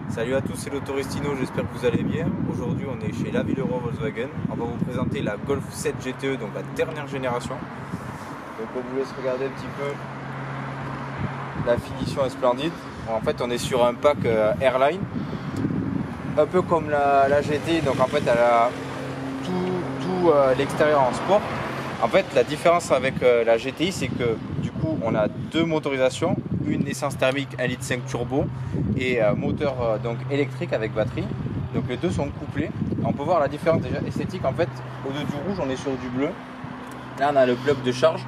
Salut à tous, c'est l'Autoristino, j'espère que vous allez bien. Aujourd'hui on est chez La Villeroy Volkswagen. On va vous présenter la Golf 7 GTE, donc la dernière génération. Donc on vous laisse regarder un petit peu. La finition est splendide. En fait on est sur un pack Airline. Un peu comme la GTI, donc en fait elle a tout l'extérieur en sport. En fait la différence avec la GTI c'est que du coup on a deux motorisations. Une essence thermique 1,5 litre turbo et moteur donc électrique avec batterie. Donc les deux sont couplés. On peut voir la différence déjà esthétique. En fait, au lieu du rouge, on est sur du bleu. Là, on a le plug de charge.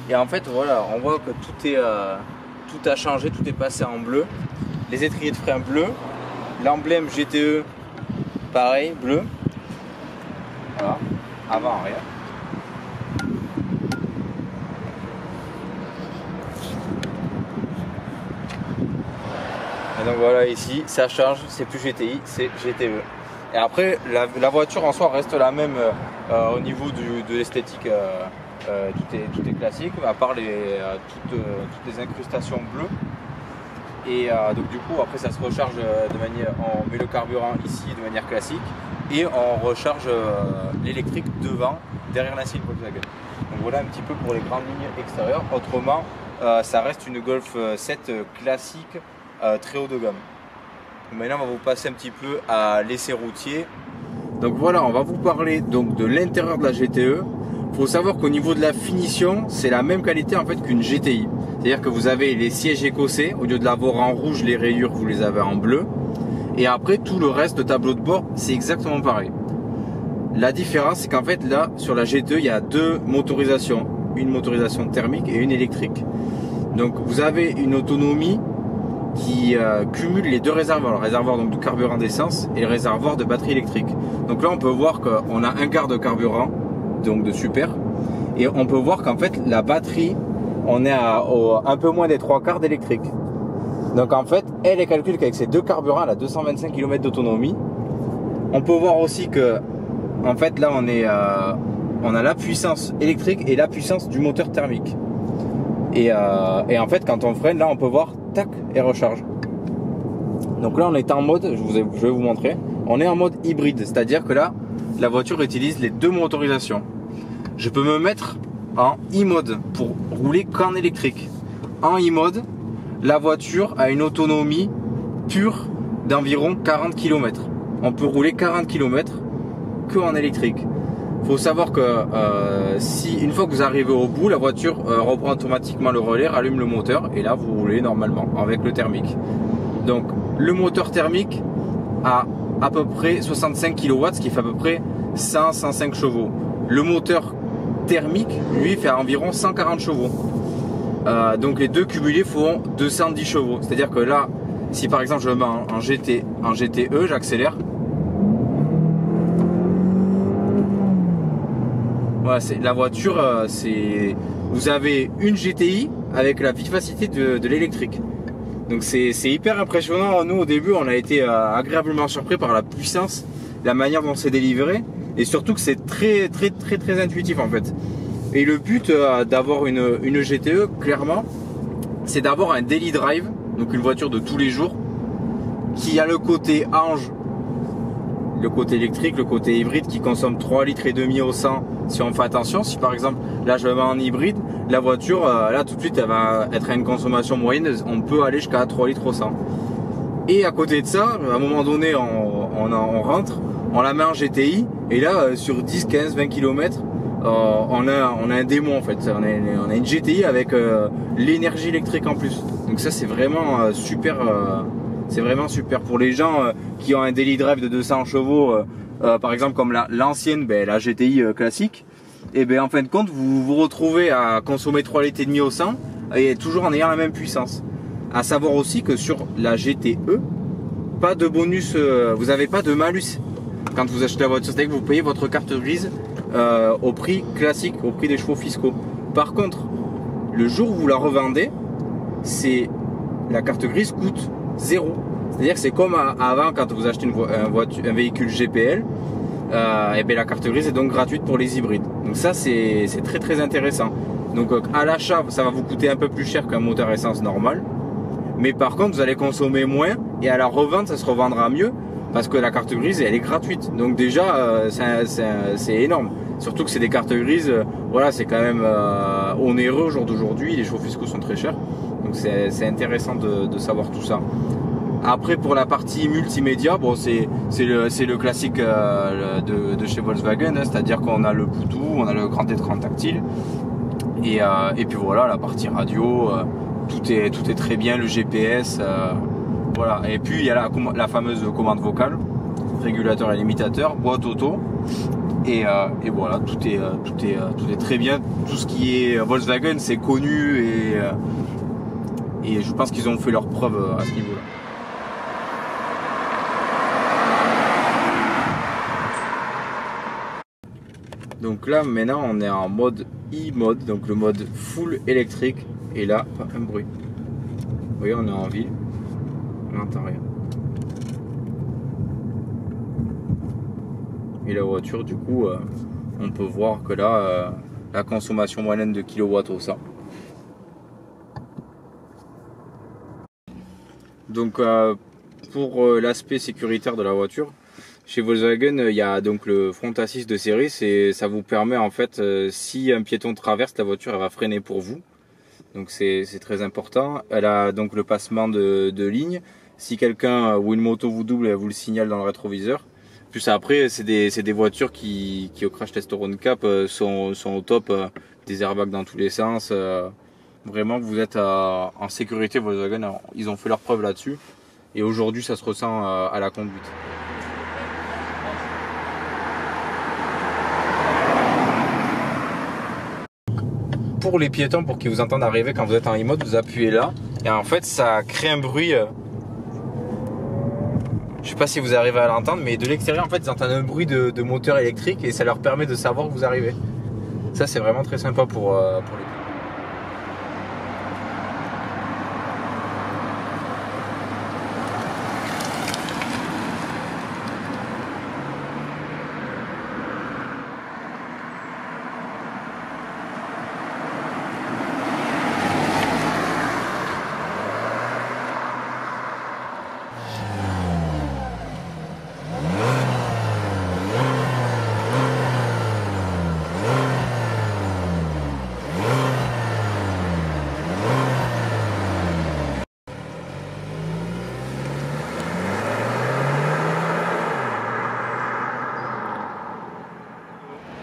Et en fait, voilà, on voit que tout a changé, tout est passé en bleu. Les étriers de frein bleu, l'emblème GTE, pareil, bleu. Voilà, avant, arrière. Et donc voilà, ici ça change, c'est plus GTI, c'est GTE. Et après la voiture en soi reste la même au niveau de l'esthétique, tout est classique, à part toutes les incrustations bleues. Et donc du coup après ça se recharge de manière, on met le carburant ici de manière classique et on recharge l'électrique devant, derrière l'ancienne Volkswagen. Donc voilà un petit peu pour les grandes lignes extérieures. Autrement ça reste une Golf 7 classique. Très haut de gamme. Maintenant on va vous passer un petit peu à l'essai routier. Donc voilà, on va vous parler donc de l'intérieur de la GTE. Il faut savoir qu'au niveau de la finition, c'est la même qualité en fait qu'une GTI. C'est-à-dire que vous avez les sièges écossais, au lieu de l'avoir en rouge, les rayures vous les avez en bleu. Et après tout le reste de tableau de bord, c'est exactement pareil. La différence c'est qu'en fait là sur la GTE, il y a deux motorisations, une motorisation thermique et une électrique. Donc vous avez une autonomie qui cumule les deux réservoirs, le réservoir donc de carburant d'essence et le réservoir de batterie électrique. Donc là on peut voir qu'on a un quart de carburant, donc de super, et on peut voir qu'en fait la batterie, on est à un peu moins des 3/4 d'électrique. Donc en fait elle est calculée qu'avec ces deux carburants, elle a 225 km d'autonomie. On peut voir aussi que en fait là on a la puissance électrique et la puissance du moteur thermique. Et en fait quand on freine là on peut voir tac et recharge. Donc là on est en mode, je vais vous montrer, on est en mode hybride, c'est à dire que là la voiture utilise les deux motorisations. Je peux me mettre en e-mode pour rouler qu'en électrique. En e-mode la voiture a une autonomie pure d'environ 40 km. On peut rouler 40 km que en électrique. Faut savoir que si une fois que vous arrivez au bout, la voiture reprend automatiquement le relais, rallume le moteur et là vous roulez normalement avec le thermique. Donc le moteur thermique a à peu près 65 kW, ce qui fait à peu près 100-105 chevaux. Le moteur thermique, lui, fait environ 140 chevaux. Donc les deux cumulés font 210 chevaux. C'est-à-dire que là, si par exemple je me mets en GTE, j'accélère. Voilà, la voiture, vous avez une GTI avec la vivacité de l'électrique. Donc c'est hyper impressionnant. Nous au début on a été agréablement surpris par la puissance, la manière dont c'est délivré et surtout que c'est très intuitif en fait. Et le but d'avoir une GTE clairement, c'est d'avoir un daily drive, donc une voiture de tous les jours qui a le côté ange, le côté électrique, le côté hybride qui consomme 3,5 litres au 100 si on fait attention. Si par exemple là je me mets en hybride, la voiture là tout de suite elle va être à une consommation moyenne, on peut aller jusqu'à 3 litres au 100. Et à côté de ça, à un moment donné on rentre, on la met en GTI et là sur 10, 15, 20 km on a un démon en fait, on a une GTI avec l'énergie électrique en plus. Donc ça c'est vraiment super. C'est vraiment super pour les gens qui ont un daily drive de 200 chevaux, par exemple comme l'ancienne, la GTI classique. Et en fin de compte, vous vous retrouvez à consommer 3,5 litres au 100 et toujours en ayant la même puissance. À savoir aussi que sur la GTE, pas de bonus, vous n'avez pas de malus quand vous achetez la voiture. C'est-à-dire que vous payez votre carte grise au prix classique, au prix des chevaux fiscaux. Par contre, le jour où vous la revendez, la carte grise coûte 0. C'est-à-dire que c'est comme avant quand vous achetez un véhicule GPL, et la carte grise est donc gratuite pour les hybrides. Donc ça c'est très intéressant. Donc à l'achat ça va vous coûter un peu plus cher qu'un moteur essence normal, mais par contre vous allez consommer moins et à la revente ça se revendra mieux parce que la carte grise elle est gratuite. Donc déjà c'est énorme. Surtout que c'est des cartes grises, voilà, c'est quand même onéreux au jour d'aujourd'hui, les chevaux fiscaux sont très chers. Donc c'est intéressant de savoir tout ça. Après pour la partie multimédia, bon c'est le classique de chez Volkswagen, hein, c'est-à-dire qu'on a le Bluetooth, on a le grand écran tactile et puis voilà la partie radio, tout est très bien, le GPS, voilà. Et puis il y a la fameuse commande vocale, régulateur et limitateur, boîte auto. Et voilà, tout est très bien. Tout ce qui est Volkswagen, c'est connu et je pense qu'ils ont fait leur preuve à ce niveau-là. Donc là, maintenant, on est en mode e-mode, donc le mode full électrique. Et là, pas un bruit. Vous voyez, on est en ville, on n'entend rien. Et la voiture, du coup, on peut voir que là, la consommation moyenne de kilowatts au 100. Donc, pour l'aspect sécuritaire de la voiture, chez Volkswagen, il y a donc le front assist de série. Ça vous permet, en fait, si un piéton traverse, la voiture elle va freiner pour vous. Donc, c'est très important. Elle a donc le passement de ligne. Si quelqu'un ou une moto vous double, elle vous le signale dans le rétroviseur. Plus après, c'est des voitures qui au crash test Euro NCAP sont au top, des airbags dans tous les sens. Vraiment, vous êtes en sécurité Volkswagen. Alors, ils ont fait leur preuve là-dessus. Et aujourd'hui, ça se ressent à la conduite. Pour les piétons, pour qu'ils vous entendent arriver quand vous êtes en e-mode, vous appuyez là. Et en fait, ça crée un bruit. Je sais pas si vous arrivez à l'entendre, mais de l'extérieur, en fait, ils entendent un bruit de moteur électrique et ça leur permet de savoir que vous arrivez. Ça, c'est vraiment très sympa pour les piétons.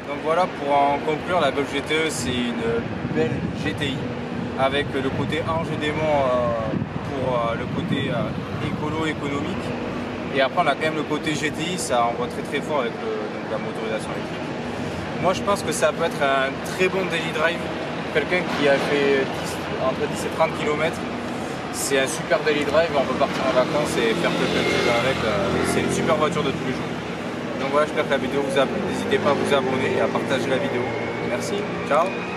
Donc voilà, pour en conclure, la Golf GTE c'est une belle GTI avec le côté ange et démon pour le côté écolomique. Et après on a quand même le côté GTI, ça envoie très fort avec donc la motorisation électrique. Moi je pense que ça peut être un très bon daily drive pour quelqu'un qui a fait entre 10 et 30 km. C'est un super daily drive, on peut partir en vacances et faire plein de choses avec. C'est une super voiture de tous les jours. Donc voilà, j'espère que la vidéo vous a plu. N'hésitez pas à vous abonner et à partager la vidéo. Merci, ciao.